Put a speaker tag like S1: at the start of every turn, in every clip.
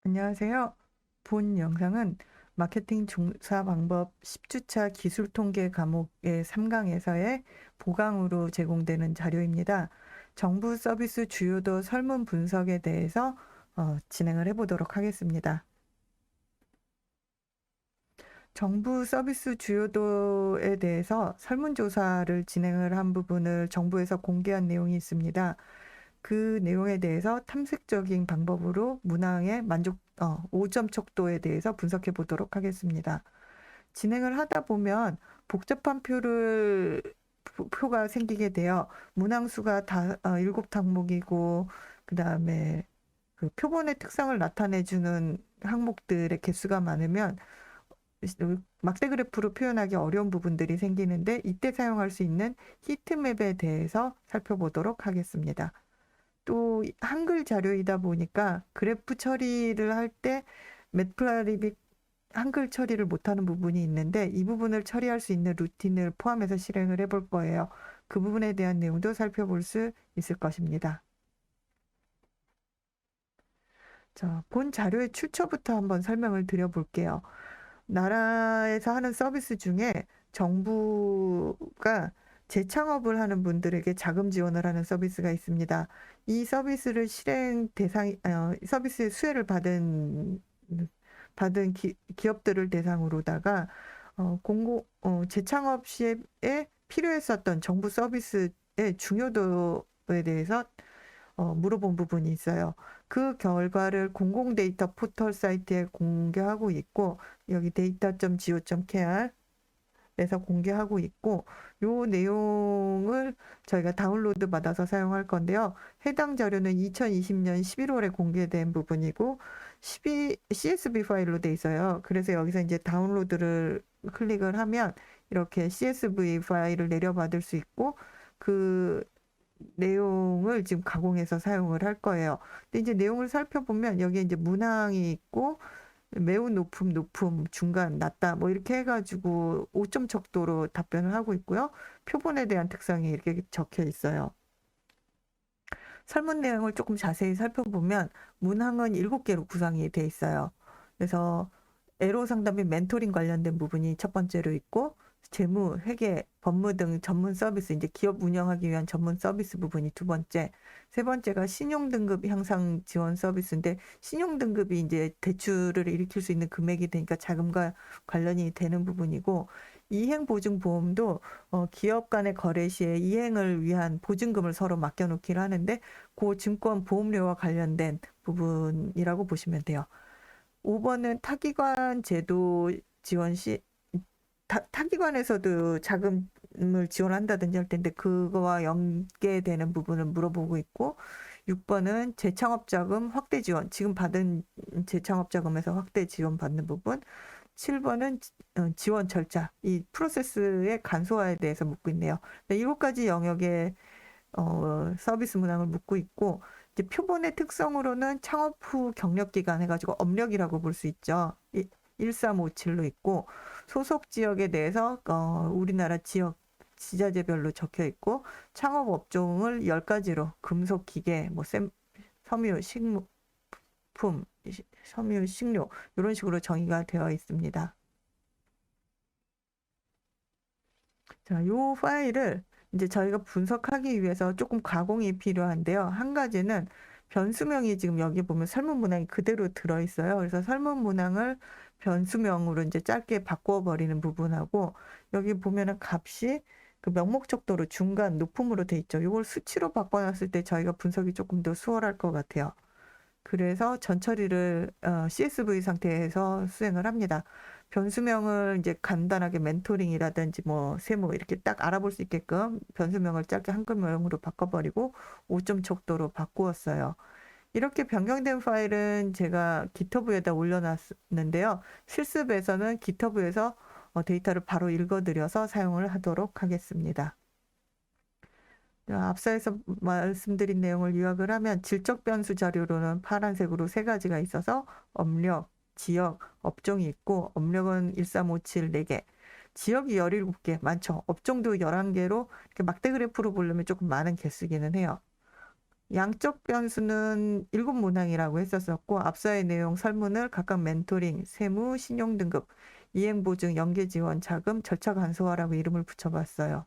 S1: 안녕하세요. 본 영상은 마케팅 종사 방법 10주차 기술 통계 과목의 3강에서의 보강으로 제공되는 자료입니다. 정부 서비스 주요도 설문 분석에 대해서 진행을 해보도록 하겠습니다. 정부 서비스 주요도에 대해서 설문조사를 진행을 한 부분을 정부에서 공개한 내용이 있습니다. 그 내용에 대해서 탐색적인 방법으로 문항의 5점 척도에 대해서 분석해 보도록 하겠습니다. 진행을 하다 보면 복잡한 표가 생기게 돼요. 문항수가 다 7항목이고 그 다음에 그 표본의 특성을 나타내주는 항목들의 개수가 많으면 막대 그래프로 표현하기 어려운 부분들이 생기는데 이때 사용할 수 있는 히트맵에 대해서 살펴보도록 하겠습니다. 또 한글 자료이다 보니까 그래프 처리를 할 때 매트라립이 한글 처리를 못하는 부분이 있는데 이 부분을 처리할 수 있는 루틴을 포함해서 실행을 해볼 거예요. 그 부분에 대한 내용도 살펴볼 수 있을 것입니다. 자, 본 자료의 출처부터 한번 설명을 드려볼게요. 나라에서 하는 서비스 중에 정부가 재창업을 하는 분들에게 자금 지원을 하는 서비스가 있습니다. 이 서비스를 서비스의 수혜를 받은 기업들을 대상으로다가 재창업 시에 필요했었던 정부 서비스의 중요도에 대해서 물어본 부분이 있어요. 그 결과를 공공 데이터 포털 사이트에 공개하고 있고, 여기 data.go.kr에서 공개하고 있고, 요 내용을 저희가 다운로드 받아서 사용할 건데요. 해당 자료는 2020년 11월에 공개된 부분이고, CSV 파일로 돼 있어요. 그래서 여기서 이제 다운로드를 클릭을 하면 이렇게 CSV 파일을 내려받을 수 있고, 그 내용을 지금 가공해서 사용을 할 거예요. 근데 이제 내용을 살펴보면 여기에 이제 문항이 있고 매우 높음, 중간, 낮다 뭐 이렇게 해가지고 5점 척도로 답변을 하고 있고요. 표본에 대한 특성이 이렇게 적혀 있어요. 설문 내용을 조금 자세히 살펴보면 문항은 7개로 구성이 돼 있어요. 그래서 애로 상담 및 멘토링 관련된 부분이 첫 번째로 있고 재무, 회계, 법무 등 전문 서비스, 이제 기업 운영하기 위한 전문 서비스 부분이 두 번째. 세 번째가 신용등급 향상 지원 서비스인데 신용등급이 이제 대출을 일으킬 수 있는 금액이 되니까 자금과 관련이 되는 부분이고 이행보증보험도 기업 간의 거래 시에 이행을 위한 보증금을 서로 맡겨놓기를 하는데 그 증권 보험료와 관련된 부분이라고 보시면 돼요. 5번은 타기관 제도 지원 시 타기관에서도 자금을 지원한다든지 할 텐데 그거와 연계되는 부분을 물어보고 있고 6번은 재창업 자금 확대 지원 지금 받은 재창업 자금에서 확대 지원 받는 부분 7번은 지원 절차 이 프로세스의 간소화에 대해서 묻고 있네요. 7가지 영역의 서비스 문항을 묻고 있고 이제 표본의 특성으로는 창업 후 경력 기간 해가지고 업력이라고 볼 수 있죠. 1357로 있고 소속 지역에 대해서 우리나라 지역 지자체별로 적혀 있고 창업 업종을 10가지로 금속 기계 뭐 섬유 식품 섬유 식료 이런 식으로 정의가 되어 있습니다. 자, 요 파일을 이제 저희가 분석하기 위해서 조금 가공이 필요한데요. 한 가지는 변수명이 지금 여기 보면 설문 문항이 그대로 들어 있어요. 그래서 설문 문항을 변수명으로 이제 짧게 바꿔 버리는 부분하고 여기 보면은 값이 그 명목 척도로 중간 높음으로 돼 있죠. 이걸 수치로 바꿔놨을 때 저희가 분석이 조금 더 수월할 것 같아요. 그래서 전처리를 CSV 상태에서 수행을 합니다. 변수명을 이제 간단하게 멘토링이라든지 뭐 세모 이렇게 딱 알아볼 수 있게끔 변수명을 짧게 한글명으로 바꿔버리고 5점 척도로 바꾸었어요. 이렇게 변경된 파일은 제가 GitHub에다 올려놨는데요. 실습에서는 GitHub에서 데이터를 바로 읽어드려서 사용을 하도록 하겠습니다. 앞서에서 말씀드린 내용을 요약을 하면 질적 변수 자료로는 파란색으로 3가지가 있어서 업력, 지역, 업종이 있고 업력은 1357 4개, 지역이 17개 많죠. 업종도 11개로 이렇게 막대 그래프로 보려면 조금 많은 개수기는 해요. 양적 변수는 7문항이라고 했었었고 앞서의 내용 설문을 각각 멘토링, 세무, 신용 등급, 이행 보증, 연계 지원, 자금, 절차 간소화라고 이름을 붙여봤어요.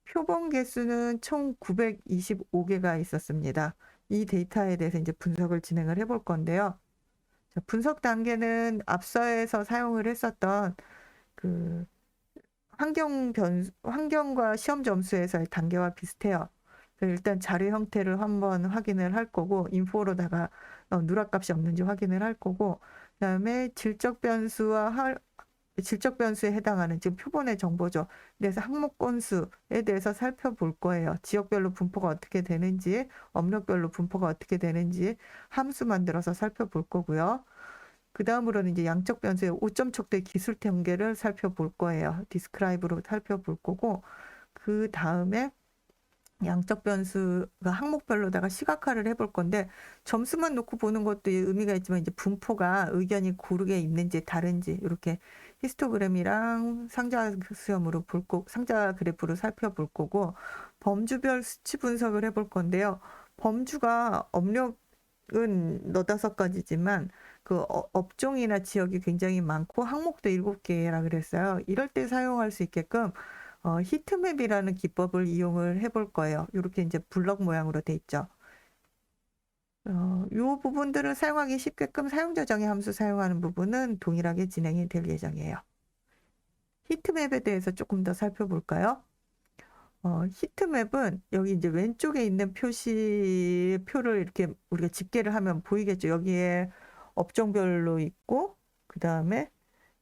S1: 표본 개수는 총 925개가 있었습니다. 이 데이터에 대해서 이제 분석을 진행을 해볼 건데요. 분석 단계는 앞서에서 사용을 했었던 그 환경과 시험 점수에서의 단계와 비슷해요. 일단 자료 형태를 한번 확인을 할 거고, 인포로다가 누락값이 없는지 확인을 할 거고, 그다음에 질적 변수에 해당하는 지금 표본의 정보죠. 그래서 항목 건수에 대해서 살펴볼 거예요. 지역별로 분포가 어떻게 되는지, 업력별로 분포가 어떻게 되는지 함수 만들어서 살펴볼 거고요. 그 다음으로는 이제 양적 변수의 5점 척도의 기술 통계를 살펴볼 거예요. 디스크라이브로 살펴볼 거고, 그 다음에 양적 변수가 항목별로다가 시각화를 해볼 건데, 점수만 놓고 보는 것도 의미가 있지만, 이제 분포가 의견이 고르게 있는지 다른지, 이렇게 히스토그램이랑 상자 수염으로 상자 그래프로 살펴볼 거고, 범주별 수치 분석을 해볼 건데요. 범주가 업력은 너다섯 가지지만, 그 업종이나 지역이 굉장히 많고 항목도 7개라 그랬어요. 이럴 때 사용할 수 있게끔 히트맵이라는 기법을 이용을 해볼 거예요. 이렇게 이제 블럭 모양으로 돼 있죠. 이 부분들을 사용하기 쉽게끔 사용자 정의 함수 사용하는 부분은 동일하게 진행이 될 예정이에요. 히트맵에 대해서 조금 더 살펴볼까요? 히트맵은 여기 이제 왼쪽에 있는 표를 이렇게 우리가 집계를 하면 보이겠죠. 여기에 업종별로 있고, 그 다음에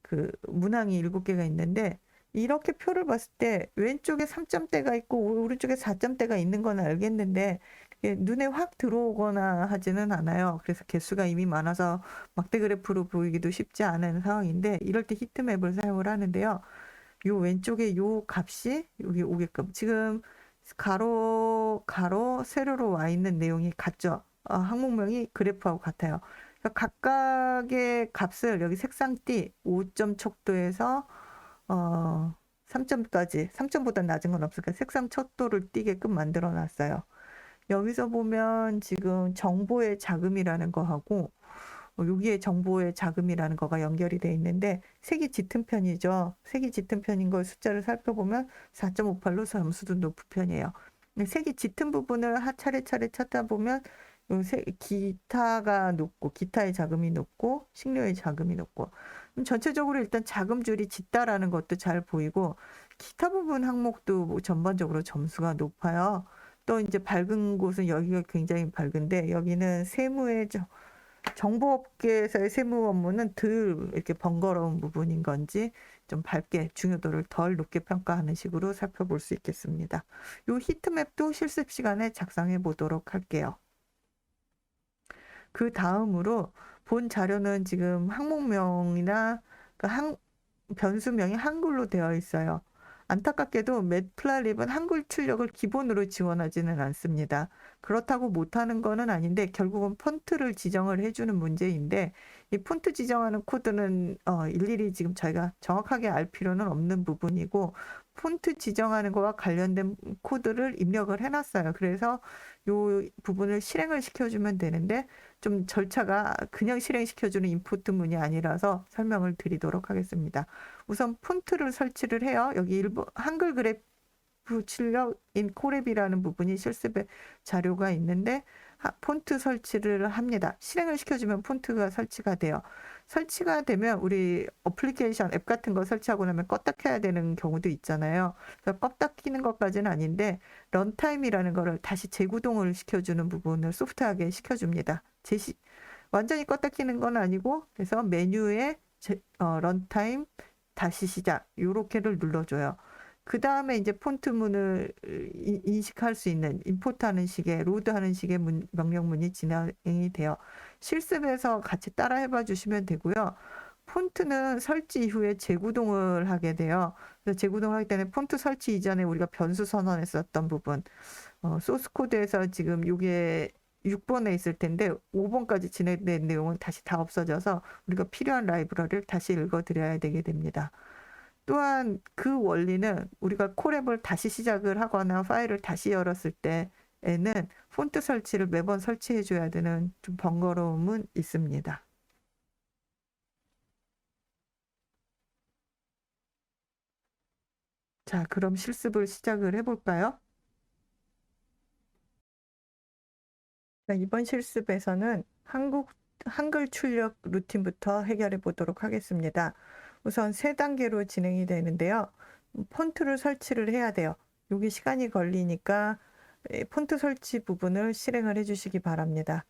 S1: 그 문항이 7개가 있는데, 이렇게 표를 봤을 때 왼쪽에 3점대가 있고 오른쪽에 4점대가 있는 건 알겠는데 눈에 확 들어오거나 하지는 않아요. 그래서 개수가 이미 많아서 막대 그래프로 보이기도 쉽지 않은 상황인데 이럴 때 히트맵을 사용을 하는데요. 요 왼쪽에 요 값이 여기 오게끔 지금 가로 세로로 와 있는 내용이 같죠. 항목명이 그래프하고 같아요. 그러니까 각각의 값을 여기 색상띠 5점 척도에서 3점까지 3점보다 낮은 건 없으니까 색상 척도를 띄게끔 만들어 놨어요. 여기서 보면 지금 정보의 자금이라는 거하고 여기에 정보의 자금이라는 거가 연결이 돼 있는데 색이 짙은 편이죠. 색이 짙은 편인 걸 숫자를 살펴보면 4.58로 점수도 높은 편이에요. 색이 짙은 부분을 차례차례 찾다 보면 기타가 높고 기타의 자금이 높고 식료의 자금이 높고 전체적으로 일단 자금줄이 짙다라는 것도 잘 보이고 기타 부분 항목도 뭐 전반적으로 점수가 높아요. 또 이제 밝은 곳은 여기가 굉장히 밝은데 여기는 세무의 정보업계에서의 세무 업무는 덜 이렇게 번거로운 부분인 건지 좀 밝게 중요도를 덜 높게 평가하는 식으로 살펴볼 수 있겠습니다. 이 히트맵도 실습 시간에 작성해 보도록 할게요. 그 다음으로 본 자료는 지금 항목명이나 변수명이 한글로 되어 있어요. 안타깝게도 매플라립은 한글 출력을 기본으로 지원하지는 않습니다. 그렇다고 못하는 거는 아닌데 결국은 폰트를 지정을 해주는 문제인데 이 폰트 지정하는 코드는 일일이 지금 저희가 정확하게 알 필요는 없는 부분이고 폰트 지정하는 거와 관련된 코드를 입력을 해놨어요. 그래서 이 부분을 실행을 시켜주면 되는데 좀 절차가 그냥 실행시켜주는 인풋 문이 아니라서 설명을 드리도록 하겠습니다. 우선 폰트를 설치를 해요. 여기 한글 그래프 출력인 코랩이라는 부분이 실습의 자료가 있는데 폰트 설치를 합니다. 실행을 시켜주면 폰트가 설치가 돼요. 설치가 되면 우리 어플리케이션 앱 같은 거 설치하고 나면 껐다 켜야 되는 경우도 있잖아요. 그래서 껐다 키는 것까지는 아닌데 런타임이라는 거를 다시 재구동을 시켜주는 부분을 소프트하게 시켜줍니다. 완전히 껐다 키는 건 아니고 그래서 메뉴에 런타임 다시 시작 요렇게를 눌러줘요. 그 다음에 이제 폰트문을 인식할 수 있는 임포트하는 식의 로드하는 식의 명령문이 진행이 돼요. 실습에서 같이 따라 해봐 주시면 되고요. 폰트는 설치 이후에 재구동을 하게 돼요. 그래서 재구동을 하기 때문에 폰트 설치 이전에 우리가 변수 선언했었던 부분 소스 코드에서 지금 이게 6번에 있을 텐데 5번까지 진행된 내용은 다시 다 없어져서 우리가 필요한 라이브러리를 다시 읽어드려야 되게 됩니다. 또한 그 원리는 우리가 콜앱을 다시 시작을 하거나 파일을 다시 열었을 때 폰트 설치를 매번 설치해 줘야 되는 좀 번거로움은 있습니다. 자, 그럼 실습을 시작을 해볼까요? 이번 실습에서는 한글 출력 루틴부터 해결해 보도록 하겠습니다. 우선 세 단계로 진행이 되는데요. 폰트를 설치를 해야 돼요. 여기 시간이 걸리니까 폰트 설치 부분을 실행을 해주시기 바랍니다.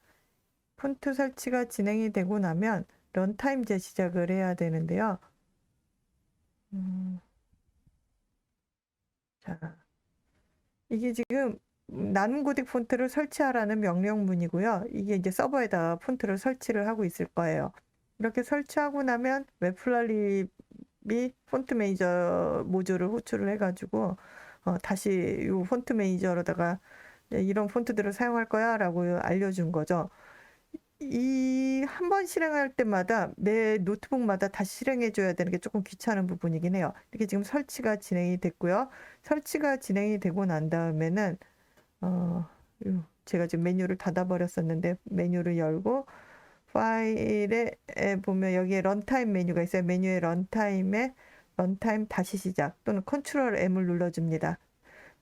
S1: 폰트 설치가 진행이 되고 나면 런타임 재시작을 해야 되는데요. 자, 이게 지금 나눔 고딕 폰트를 설치하라는 명령문이고요. 이게 이제 서버에다가 폰트를 설치를 하고 있을 거예요. 이렇게 설치하고 나면 웹플랄립이 폰트 매니저 모듈을 호출을 해가지고 다시 이 폰트 매니저로다가 이런 폰트들을 사용할 거야 라고 알려준 거죠. 이 한 번 실행할 때마다 매 노트북마다 다시 실행해 줘야 되는 게 조금 귀찮은 부분이긴 해요. 이렇게 지금 설치가 진행이 됐고요. 설치가 진행이 되고 난 다음에는 제가 지금 메뉴를 닫아버렸었는데 메뉴를 열고 파일에 보면 여기에 런타임 메뉴가 있어요. 메뉴의 런타임에 런타임 다시 시작 또는 컨트롤 M을 눌러줍니다.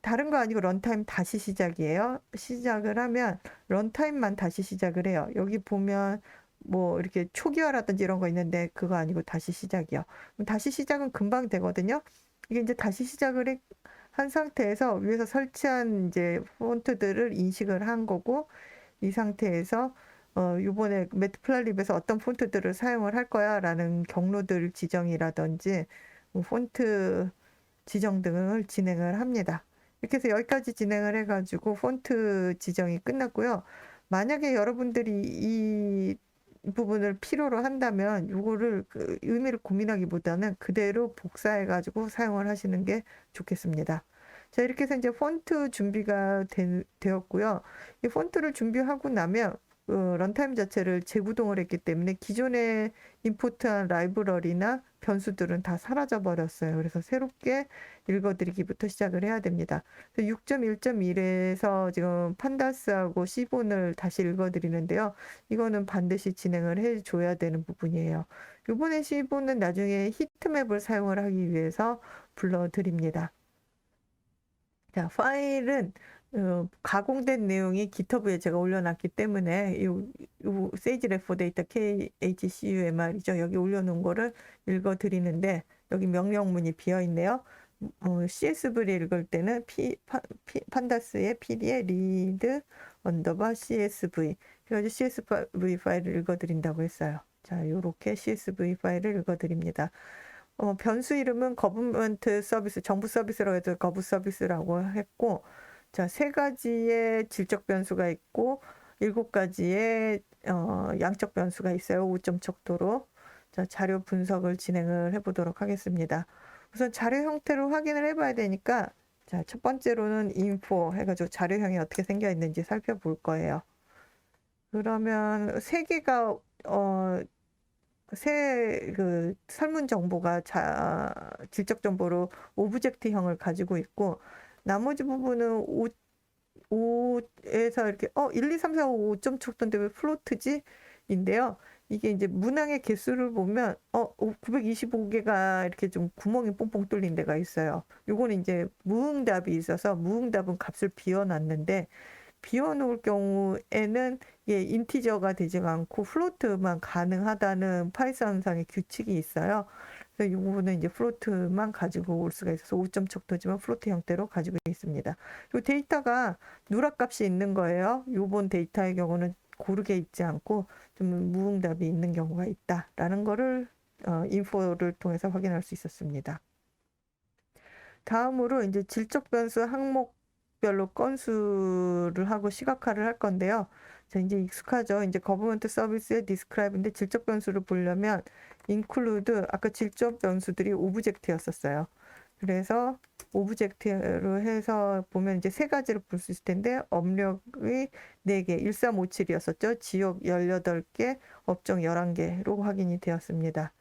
S1: 다른 거 아니고 런타임 다시 시작이에요. 시작을 하면 런타임만 다시 시작을 해요. 여기 보면 뭐 이렇게 초기화라든지 이런 거 있는데 그거 아니고 다시 시작이요. 다시 시작은 금방 되거든요. 이게 이제 다시 시작을 한 상태에서 위에서 설치한 이제 폰트들을 인식을 한 거고 이 상태에서 요번에 매트플랄립에서 어떤 폰트들을 사용을 할 거야라는 경로들 지정이라든지 뭐 폰트 지정 등을 진행을 합니다. 이렇게 해서 여기까지 진행을 해가지고 폰트 지정이 끝났고요. 만약에 여러분들이 이 부분을 필요로 한다면 이거를 의미를 고민하기보다는 그대로 복사해가지고 사용을 하시는 게 좋겠습니다. 자, 이렇게 해서 이제 폰트 준비가 되었고요. 이 폰트를 준비하고 나면 런타임 자체를 재구동을 했기 때문에 기존에 임포트한 라이브러리나 변수들은 다 사라져 버렸어요. 그래서 새롭게 읽어드리기부터 시작을 해야 됩니다. 6.1.1에서 지금 판다스하고 시본을 다시 읽어드리는데요. 이거는 반드시 진행을 해줘야 되는 부분이에요. 이번에 시본은 나중에 히트맵을 사용을 하기 위해서 불러드립니다. 자, 파일은 가공된 내용이 GitHub에 제가 올려놨기 때문에 이 세이지 레포 데이터 KHCUMR이죠. 여기 올려놓은 거를 읽어드리는데 여기 명령문이 비어 있네요. CSV를 읽을 때는 판다스의 PD의 read 언더바 CSV 그래서 CSV 파일을 읽어드린다고 했어요. 자, 이렇게 CSV 파일을 읽어드립니다. 변수 이름은 거버먼트 서비스, 정부 서비스라고 해서 거부 서비스라고 했고, 자, 3가지의 질적 변수가 있고, 7가지의 양적 변수가 있어요. 5점 척도로. 자, 자료 분석을 진행을 해보도록 하겠습니다. 우선 자료 형태를 확인을 해봐야 되니까, 자, 첫 번째로는 info 해가지고 자료형이 어떻게 생겨 있는지 살펴볼 거예요. 그러면 3개가 설문 정보가 질적 정보로 오브젝트형을 가지고 있고 나머지 부분은 5에서 이렇게 1, 2, 3, 4, 5, 5점 척도인데 왜 플로트지? 인데요. 이게 이제 문항의 개수를 보면 925개가 이렇게 좀 구멍이 뽕뽕 뚫린 데가 있어요. 요거는 이제 무응답이 있어서 무응답은 값을 비워놨는데 비워놓을 경우에는 인티저가 되지가 않고 플로트만 가능하다는 파이썬상의 규칙이 있어요. 그래서 이 부분은 이제 플로트만 가지고 올 수가 있어서 5점 척도지만 플로트 형태로 가지고 있습니다. 이 데이터가 누락값이 있는 거예요. 요번 데이터의 경우는 고르게 있지 않고 좀 무응답이 있는 경우가 있다라는 거를 인포를 통해서 확인할 수 있었습니다. 다음으로 이제 질적 변수 항목별로 건수를 하고 시각화를 할 건데요. 자, 이제 익숙하죠. 이제 거버먼트 서비스의 디스크라이브인데 질적 변수를 보려면 include 아까 질적 변수들이 오브젝트였었어요. 그래서 오브젝트로 해서 보면 이제 3가지를 볼 수 있을 텐데 업력이 4개, 1357이었었죠. 지역 18개, 업종 11개로 확인이 되었습니다.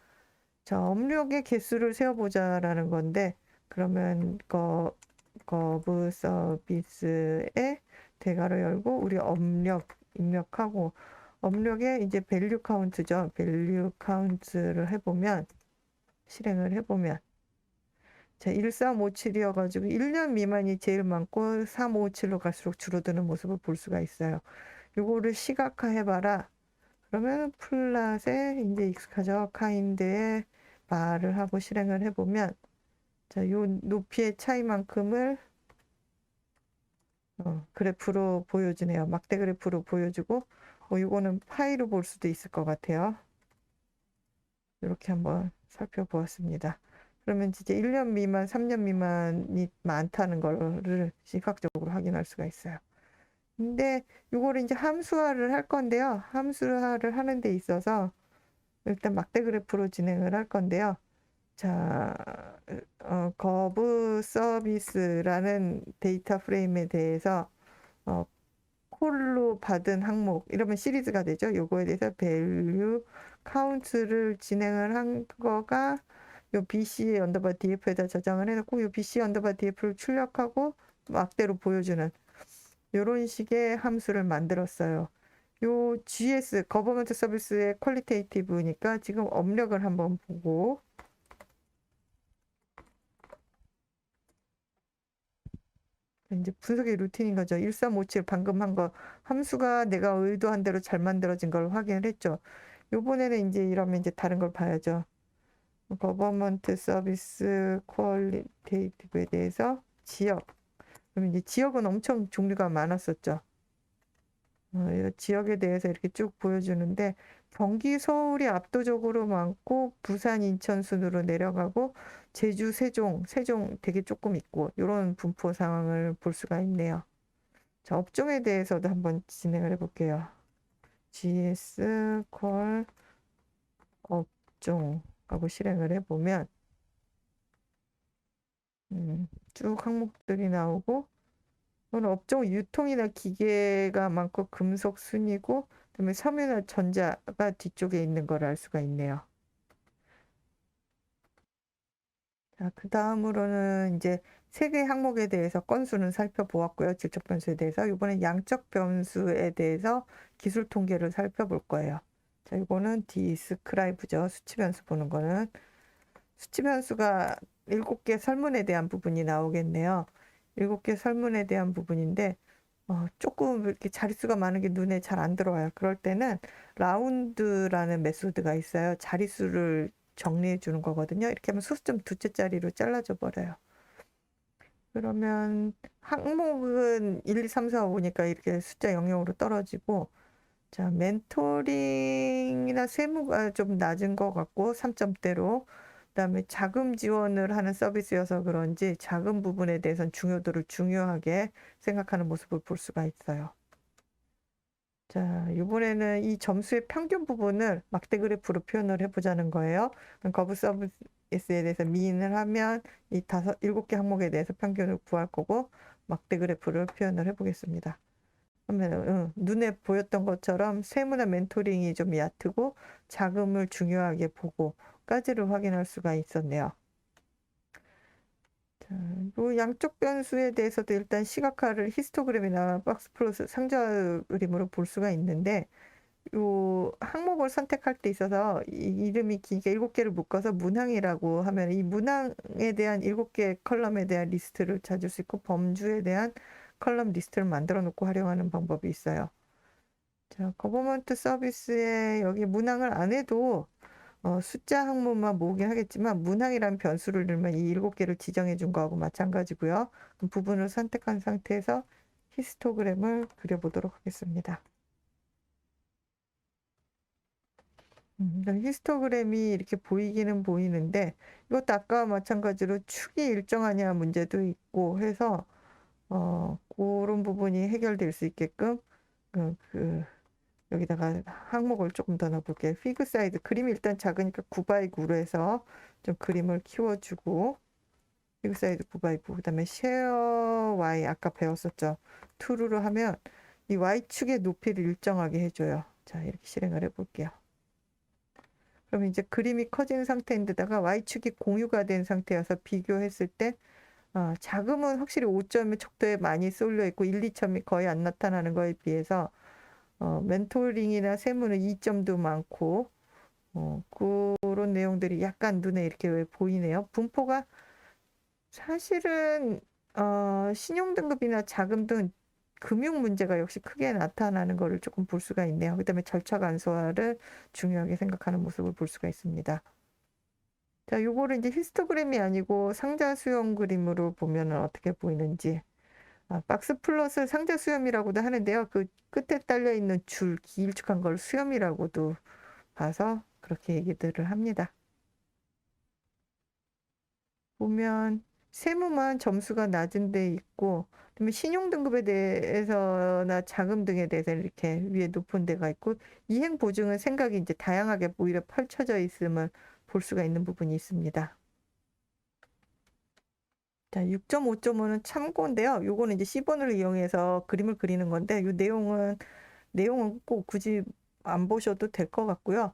S1: 자, 업력의 개수를 세어보자라는 건데 그러면 거부 서비스의 대괄호 열고 우리 업력 입력하고 업력에 이제 밸류 카운트죠. 밸류 카운트를 해보면 실행을 해보면 자 1357이어가지고 1년 미만이 제일 많고 3557로 갈수록 줄어드는 모습을 볼 수가 있어요. 요거를 시각화해봐라. 그러면 플랫에 이제 익숙하죠. 카인드에 말을 하고 실행을 해보면 자, 요 높이의 차이만큼을 그래프로 보여주네요. 막대 그래프로 보여주고 이거는 파이로 볼 수도 있을 것 같아요. 이렇게 한번 살펴보았습니다. 그러면 진짜 1년 미만, 3년 미만이 많다는 거를 시각적으로 확인할 수가 있어요. 근데 이거를 이제 함수화를 할 건데요. 함수화를 하는 데 있어서 일단 막대 그래프로 진행을 할 건데요. 자, 거브 서비스라는 데이터 프레임에 대해서 콜로 받은 항목 이러면 시리즈가 되죠. 요거에 대해서 밸류 카운트를 진행을 한 거가 요 BC 언더바 DF에다 저장을 해놓고 요 BC 언더바 DF를 출력하고 막대로 보여주는 요런 식의 함수를 만들었어요. 요 GS 거버먼트 서비스의 퀄리테이티브니까 지금 업력을 한번 보고 이제 분석의 루틴인 거죠. 1357 방금 한 거 함수가 내가 의도한 대로 잘 만들어진 걸 확인을 했죠. 요번에는 이제 이러면 이제 다른 걸 봐야죠. 거버먼트 서비스 퀄리테이티브에 대해서 지역. 그럼 이제 지역은 엄청 종류가 많았었죠. 지역에 대해서 이렇게 쭉 보여주는데 경기, 서울이 압도적으로 많고 부산, 인천 순으로 내려가고 제주, 세종 되게 조금 있고 이런 분포 상황을 볼 수가 있네요. 자, 업종에 대해서도 한번 진행을 해볼게요. GS 콜 업종 하고 실행을 해보면 쭉 항목들이 나오고 오늘 업종 유통이나 기계가 많고 금속 순이고 그다음에 섬유나 전자가 뒤쪽에 있는 걸 알 수가 있네요. 자, 그 다음으로는 이제 세 개 항목에 대해서 건수는 살펴보았고요. 질적 변수에 대해서 이번엔 양적 변수에 대해서 기술 통계를 살펴볼 거예요. 자, 이거는 디스크라이브죠. 수치 변수 보는 거는 수치 변수가 7개 설문에 대한 부분이 나오겠네요. 7개 설문에 대한 부분인데 조금 이렇게 자릿수가 많은 게 눈에 잘 안 들어와요. 그럴 때는 라운드라는 메소드가 있어요. 자릿수를 정리해 주는 거거든요. 이렇게 하면 수점 두째 자리로 잘라져 버려요. 그러면 항목은 1, 2, 3, 4, 5니까 이렇게 숫자 0으로 떨어지고 자, 멘토링이나 세무가 좀 낮은 것 같고 3점대로 그다음에 자금 지원을 하는 서비스여서 그런지 자금 부분에 대해서는 중요도를 중요하게 생각하는 모습을 볼 수가 있어요. 자, 이번에는 이 점수의 평균 부분을 막대 그래프로 표현을 해보자는 거예요. 거부 서비스에 대해서 미인을 하면 이 7개 항목에 대해서 평균을 구할 거고 막대 그래프를 표현을 해보겠습니다. 그러면 눈에 보였던 것처럼 세무나 멘토링이 좀 얕고 자금을 중요하게 보고까지를 확인할 수가 있었네요. 자, 요 양쪽 변수에 대해서도 일단 시각화를 히스토그램이나 박스 플롯 상자 그림으로 볼 수가 있는데 요 항목을 선택할 때 있어서 이름이 기니까 7개를 묶어서 문항이라고 하면 이 문항에 대한 7개 컬럼에 대한 리스트를 찾을 수 있고 범주에 대한 컬럼 리스트를 만들어 놓고 활용하는 방법이 있어요. 자, 거버먼트 서비스에 여기 문항을 안 해도 숫자 항목만 모으긴 하겠지만 문항이라는 변수를 넣으면 이 7개를 지정해 준 거하고 마찬가지고요. 그 부분을 선택한 상태에서 히스토그램을 그려보도록 하겠습니다. 히스토그램이 이렇게 보이기는 보이는데 이것도 아까와 마찬가지로 축이 일정하냐 문제도 있고 해서 그런 부분이 해결될 수 있게끔 여기다가 항목을 조금 더 넣어볼게요. 피그 사이즈 그림이 일단 작으니까 9x9로 해서 좀 그림을 키워주고 피그 사이즈 9x9 그다음에 쉐어 Y 아까 배웠었죠. true로 하면 이 Y축의 높이를 일정하게 해줘요. 자, 이렇게 실행을 해볼게요. 그럼 이제 그림이 커진 상태인데다가 Y축이 공유가 된 상태여서 비교했을 때 자금은 확실히 5점의 척도에 많이 쏠려 있고 1, 2점이 거의 안 나타나는 거에 비해서 멘토링이나 세무는 2점도 많고 그런 내용들이 약간 눈에 이렇게 왜 보이네요. 분포가 사실은 신용등급이나 자금 등 금융 문제가 역시 크게 나타나는 것을 조금 볼 수가 있네요. 그다음에 절차 간소화를 중요하게 생각하는 모습을 볼 수가 있습니다. 자, 요거를 이제 히스토그램이 아니고 상자 수렴 그림으로 보면은 어떻게 보이는지. 박스 플롯을 상자 수렴이라고도 하는데요. 그 끝에 딸려 있는 줄 길쭉한 걸 수렴이라고도 봐서 그렇게 얘기들을 합니다. 보면 세무만 점수가 낮은 데 있고, 그다음에 신용등급에 대해서나 자금 등에 대해서 이렇게 위에 높은 데가 있고, 이행 보증은 생각이 이제 다양하게 오히려 펼쳐져 있음을 볼 수가 있는 부분이 있습니다. 자, 6.5.5는 참고인데요. 요거는 이제 C본을 이용해서 그림을 그리는 건데, 이 내용은 꼭 굳이 안 보셔도 될 것 같고요.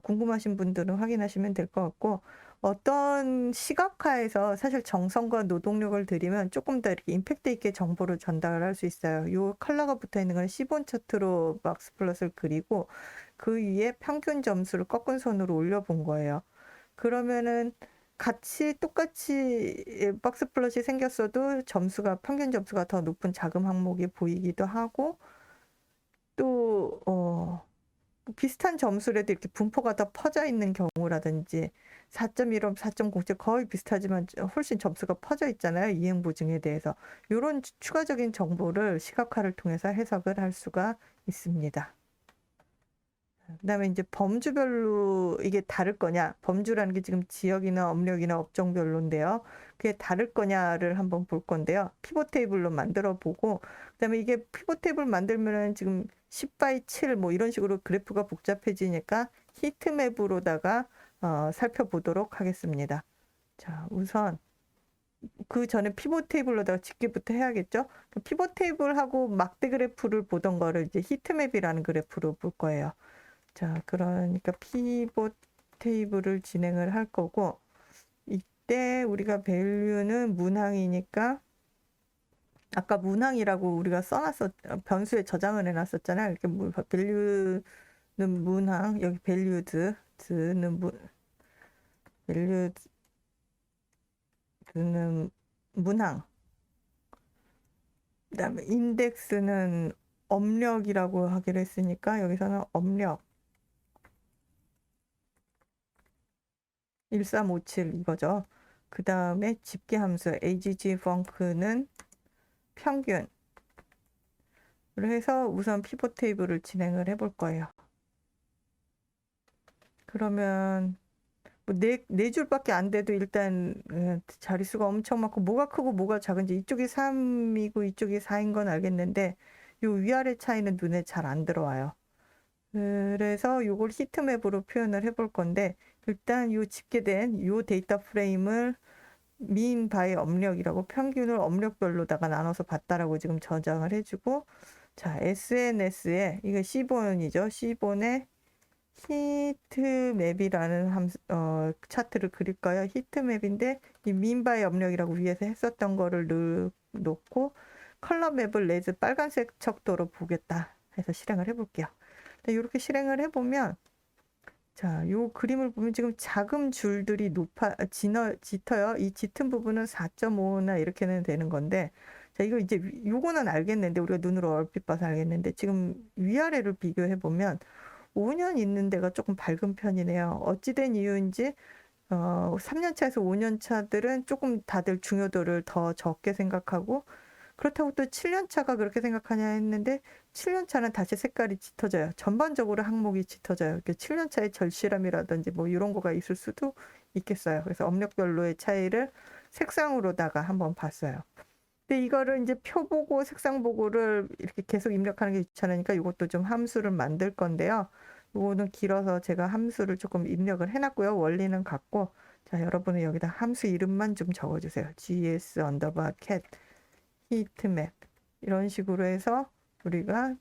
S1: 궁금하신 분들은 확인하시면 될 것 같고, 어떤 시각화에서 사실 정성과 노동력을 들이면 조금 더 이렇게 임팩트 있게 정보를 전달할 수 있어요. 요 컬러가 붙어 있는 건 C본 차트로 박스 플롯을 그리고 그 위에 평균 점수를 꺾은 선으로 올려본 거예요. 그러면은 똑같이 박스 플롯이 생겼어도 평균 점수가 더 높은 자금 항목이 보이기도 하고, 또 비슷한 점수라도 이렇게 분포가 더 퍼져 있는 경우라든지 4.15, 4.07 거의 비슷하지만 훨씬 점수가 퍼져 있잖아요. 이행 보증에 대해서. 이런 추가적인 정보를 시각화를 통해서 해석을 할 수가 있습니다. 그다음에 이제 범주별로 이게 다를 거냐, 범주라는 게 지금 지역이나 업력이나 업종별로인데요. 그게 다를 거냐를 한번 볼 건데요. 피벗 테이블로 만들어 보고, 그다음에 이게 피벗 테이블 만들면은 지금 10 by 7 뭐 이런 식으로 그래프가 복잡해지니까 히트맵으로다가 살펴보도록 하겠습니다. 자, 우선 그 전에 피벗 테이블로다가 집계부터 해야겠죠? 피벗 테이블하고 막대 그래프를 보던 거를 이제 히트맵이라는 그래프로 볼 거예요. 자, 그러니까 피벗 테이블을 진행을 할 거고, 이때 우리가 밸류는 문항이니까, 아까 문항이라고 우리가 변수에 저장을 해놨었잖아요. 이렇게 밸류는 문항, 여기 밸류드는 문항. 그 다음에 인덱스는 업력이라고 하기로 했으니까, 여기서는 업력. 1357 이거죠. 그 다음에 집계함수 agg-func는 평균. 그래서 우선 피벗 테이블을 진행을 해볼 거예요. 그러면 뭐 네 줄밖에 안 돼도 일단 자릿수가 엄청 많고 뭐가 크고 뭐가 작은지 이쪽이 3이고 이쪽이 4인 건 알겠는데 요 위아래 차이는 눈에 잘 안 들어와요. 그래서 요걸 히트맵으로 표현을 해볼 건데 일단 요 집계된 요 데이터 프레임을 민 바이 업력이라고 평균을 업력별로다가 나눠서 봤다라고 지금 저장을 해주고, 자, SNS에 이거 C본이죠. C본에 히트맵이라는 차트를 그릴까요? 히트맵인데 이 민 바이 업력이라고 위에서 했었던 거를 놓고 컬러 맵을 레즈 빨간색 척도로 보겠다 해서 실행을 해볼게요. 이렇게 실행을 해보면, 자, 요 그림을 보면 지금 자금 줄들이 짙어요. 이 짙은 부분은 4.5나 이렇게는 되는 건데, 자, 이거 이제 요거는 알겠는데, 우리가 눈으로 얼핏 봐서 알겠는데, 지금 위아래를 비교해 보면 5년 있는 데가 조금 밝은 편이네요. 어찌된 이유인지, 3년차에서 5년차들은 조금 다들 중요도를 더 적게 생각하고, 그렇다고 또 7년차가 그렇게 생각하냐 했는데 7년차는 다시 색깔이 짙어져요. 전반적으로 항목이 짙어져요. 7년차의 절실함이라든지 뭐 이런 거가 있을 수도 있겠어요. 그래서 업력별로의 차이를 색상으로다가 한번 봤어요. 근데 이거를 이제 표 보고 색상 보고를 이렇게 계속 입력하는 게 귀찮으니까 이것도 좀 함수를 만들 건데요. 이거는 길어서 제가 함수를 조금 입력을 해놨고요. 원리는 같고, 자, 여러분은 여기다 함수 이름만 좀 적어주세요. gs _cat 히트맵 이런 식으로 해서 우리가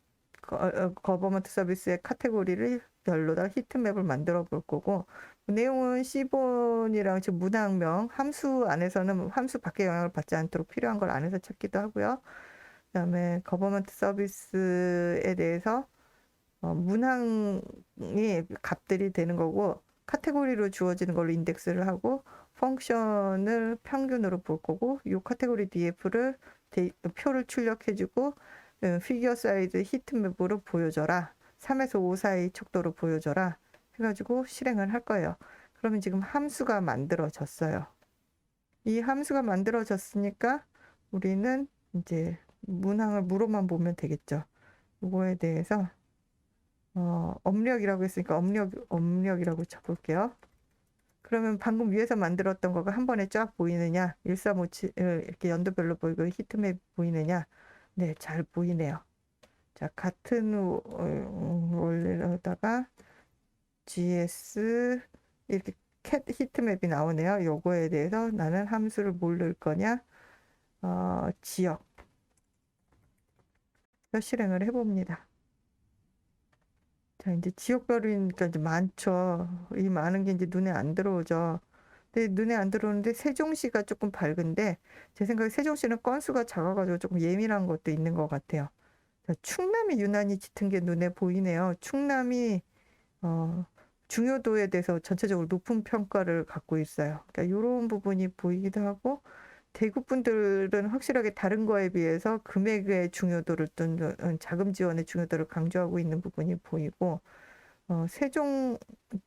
S1: 거버먼트 서비스의 카테고리를 별로다 히트맵을 만들어 볼 거고, 내용은 C본이랑 지금 문항명 함수 안에서는 함수 밖에 영향을 받지 않도록 필요한 걸 안에서 찾기도 하고요. 그다음에 거버먼트 서비스에 대해서 문항이 값들이 되는 거고, 카테고리로 주어지는 걸로 인덱스를 하고 펑션을 평균으로 볼 거고, 이 카테고리 DF를 표를 출력해주고 피규어 사이즈 히트맵으로 보여줘라. 3에서 5 사이 척도로 보여줘라. 해가지고 실행을 할 거예요. 그러면 지금 함수가 만들어졌어요. 이 함수가 만들어졌으니까 우리는 이제 문항을 물어만 보면 되겠죠. 이거에 대해서 업력이라고 했으니까 업력이라고 쳐볼게요. 그러면 방금 위에서 만들었던 거가 한 번에 쫙 보이느냐, 1357 이렇게 연도별로 보이고 히트맵 보이느냐? 네, 잘 보이네요. 자, 같은 원리로다가 GS 이렇게 캣 히트맵이 나오네요. 요거에 대해서 나는 함수를 뭘 넣을 거냐? 지역 실행을 해봅니다. 자, 이제 지역별이니까 이제 많죠. 이 많은 게 이제 눈에 안 들어오죠. 근데 눈에 안 들어오는데 세종시가 조금 밝은데, 제 생각에 세종시는 건수가 작아가지고 조금 예민한 것도 있는 것 같아요. 자, 충남이 유난히 짙은 게 눈에 보이네요. 충남이 중요도에 대해서 전체적으로 높은 평가를 갖고 있어요. 그러니까 이런 부분이 보이기도 하고, 대구 분들은 확실하게 다른 거에 비해서 금액의 중요도를 또는 자금 지원의 중요도를 강조하고 있는 부분이 보이고, 세종,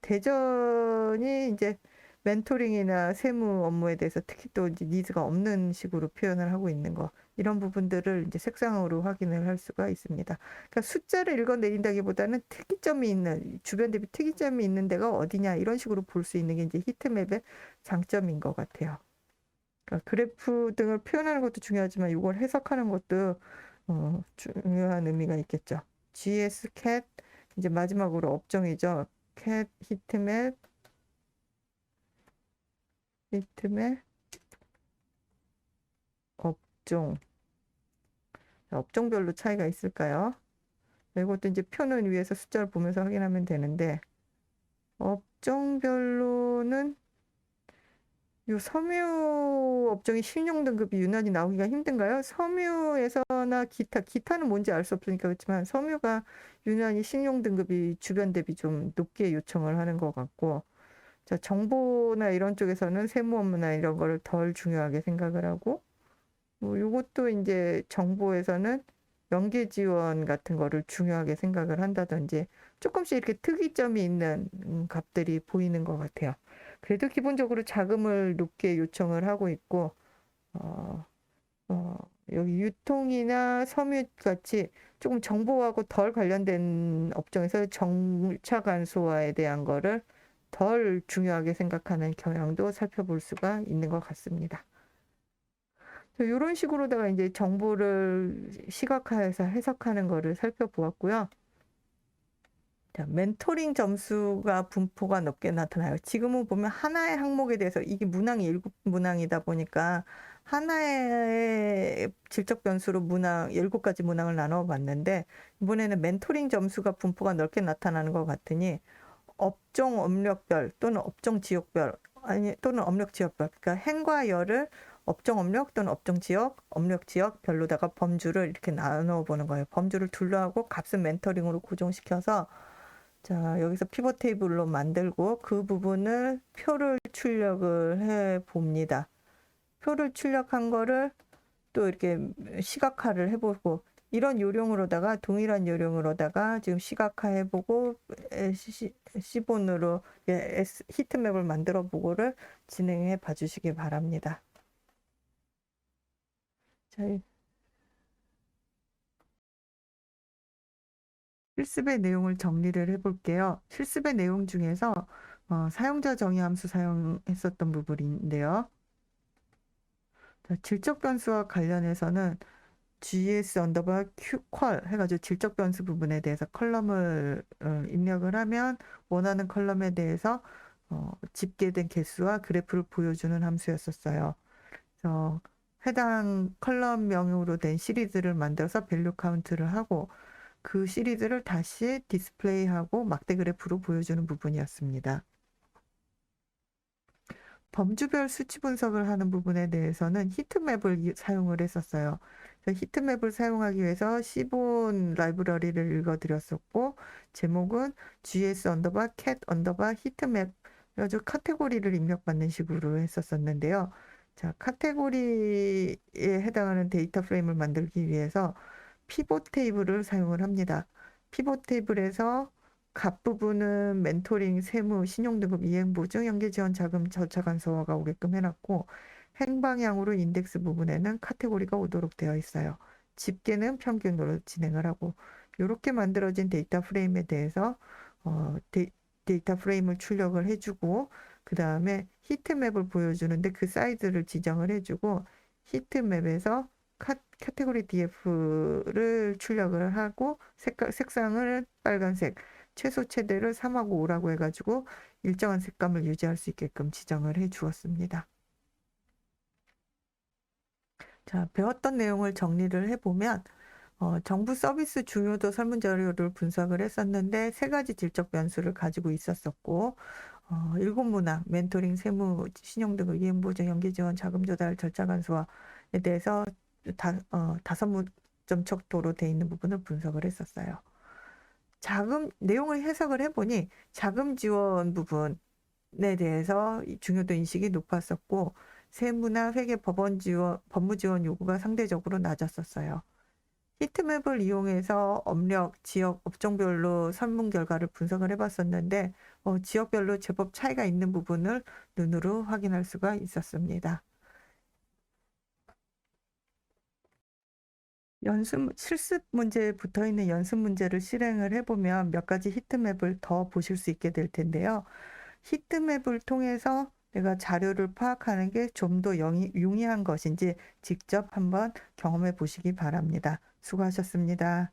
S1: 대전이 이제 멘토링이나 세무 업무에 대해서 특히 또 이제 니즈가 없는 식으로 표현을 하고 있는 거, 이런 부분들을 이제 색상으로 확인을 할 수가 있습니다. 그러니까 숫자를 읽어내린다기보다는 특이점이 있는, 주변 대비 특이점이 있는 데가 어디냐, 이런 식으로 볼 수 있는 게 이제 히트맵의 장점인 것 같아요. 그러니까 그래프 등을 표현하는 것도 중요하지만 이걸 해석하는 것도 중요한 의미가 있겠죠. GS cat 이제 마지막으로 업종이죠. cat 히트맵 업종. 업종별로 차이가 있을까요? 이것도 이제 표는 위에서 숫자를 보면서 확인하면 되는데, 업종별로는 요 섬유 업종이 신용 등급이 유난히 나오기가 힘든가요? 섬유에서나 기타는 뭔지 알 수 없으니까 그렇지만 섬유가 유난히 신용 등급이 주변 대비 좀 높게 요청을 하는 것 같고, 자, 정보나 이런 쪽에서는 세무 업무나 이런 거를 덜 중요하게 생각을 하고, 뭐 요것도 이제 정보에서는 연계 지원 같은 거를 중요하게 생각을 한다든지 조금씩 이렇게 특이점이 있는 값들이 보이는 것 같아요. 그래도 기본적으로 자금을 높게 요청을 하고 있고, 어, 여기 유통이나 섬유 같이 조금 정보하고 덜 관련된 업종에서 정차 간소화에 대한 거를 덜 중요하게 생각하는 경향도 살펴볼 수가 있는 것 같습니다. 이런 식으로다가 이제 정보를 시각화해서 해석하는 거를 살펴보았고요. 자, 멘토링 점수가 분포가 높게 나타나요. 지금은 보면 하나의 항목에 대해서 이게 문항이 7문항이다 보니까 하나의 질적 변수로 문항 7가지 문항을 나눠 봤는데, 이번에는 멘토링 점수가 분포가 넓게 나타나는 것 같으니 업종 업력별 또는 업종 지역별 또는 업력 지역별, 그러니까 행과 열을 업종 업력 또는 업종 지역, 업력 지역별로다가 범주를 이렇게 나눠 보는 거예요. 범주를 둘러 하고 값은 멘토링으로 고정시켜서, 자, 여기서 피벗 테이블로 만들고 그 부분을 표를 출력을 해 봅니다. 표를 출력한 거를 또 이렇게 시각화를 해보고, 이런 요령으로다가 동일한 요령으로다가 지금 시각화해보고 C본으로 히트맵을 만들어 보고를 진행해 봐주시기 바랍니다. 자, 실습의 내용을 정리를 해볼게요. 실습의 내용 중에서 사용자 정의 함수 사용했었던 부분인데요. 자, 질적 변수와 관련해서는 GS 언더바 q 해가지고 질적 변수 부분에 대해서 컬럼을 입력을 하면 원하는 컬럼에 대해서 집계된 개수와 그래프를 보여주는 함수였었어요. 그래서 해당 컬럼명으로 된 시리즈를 만들어서 밸류 카운트를 하고, 그 시리즈를 다시 디스플레이하고 막대 그래프로 보여주는 부분이었습니다. 범주별 수치 분석을 하는 부분에 대해서는 히트맵을 사용을 했었어요. 히트맵을 사용하기 위해서 시본 라이브러리를 읽어드렸었고, 제목은 gs 언더바 cat 언더바 히트맵, 아주 카테고리를 입력받는 식으로 했었었는데요. 자, 카테고리에 해당하는 데이터 프레임을 만들기 위해서 피봇 테이블을 사용을 합니다. 피봇 테이블에서 값 부분은 멘토링, 세무, 신용등급, 이행보증, 연계지원, 자금, 저차간소화가 오게끔 해놨고, 행방향으로 인덱스 부분에는 카테고리가 오도록 되어 있어요. 집계는 평균으로 진행을 하고, 이렇게 만들어진 데이터 프레임에 대해서 데이터 프레임을 출력을 해주고, 그 다음에 히트맵을 보여주는데 그 사이즈를 지정을 해주고, 히트맵에서 카테고리 DF를 출력을 하고, 색상을 빨간색, 최소 최대를 3하고 5라고 해가지고 일정한 색감을 유지할 수 있게끔 지정을 해 주었습니다. 자, 배웠던 내용을 정리를 해보면 정부 서비스 중요도 설문자료를 분석을 했었는데 3가지 질적 변수를 가지고 있었었고 7문항, 멘토링, 세무, 신용등급, 이행보증, 연계지원, 자금조달, 절차간소화에 대해서 5점 척도로 돼 있는 부분을 분석을 했었어요. 내용을 해석을 해보니 자금 지원 부분에 대해서 중요도 인식이 높았었고, 세무나 회계 법무 지원 요구가 상대적으로 낮았었어요. 히트맵을 이용해서 업력, 지역, 업종별로 설문 결과를 분석을 해봤었는데, 지역별로 제법 차이가 있는 부분을 눈으로 확인할 수가 있었습니다. 실습 문제에 붙어 있는 연습 문제를 실행을 해보면 몇 가지 히트맵을 더 보실 수 있게 될 텐데요. 히트맵을 통해서 내가 자료를 파악하는 게 좀 더 용이한 것인지 직접 한번 경험해 보시기 바랍니다. 수고하셨습니다.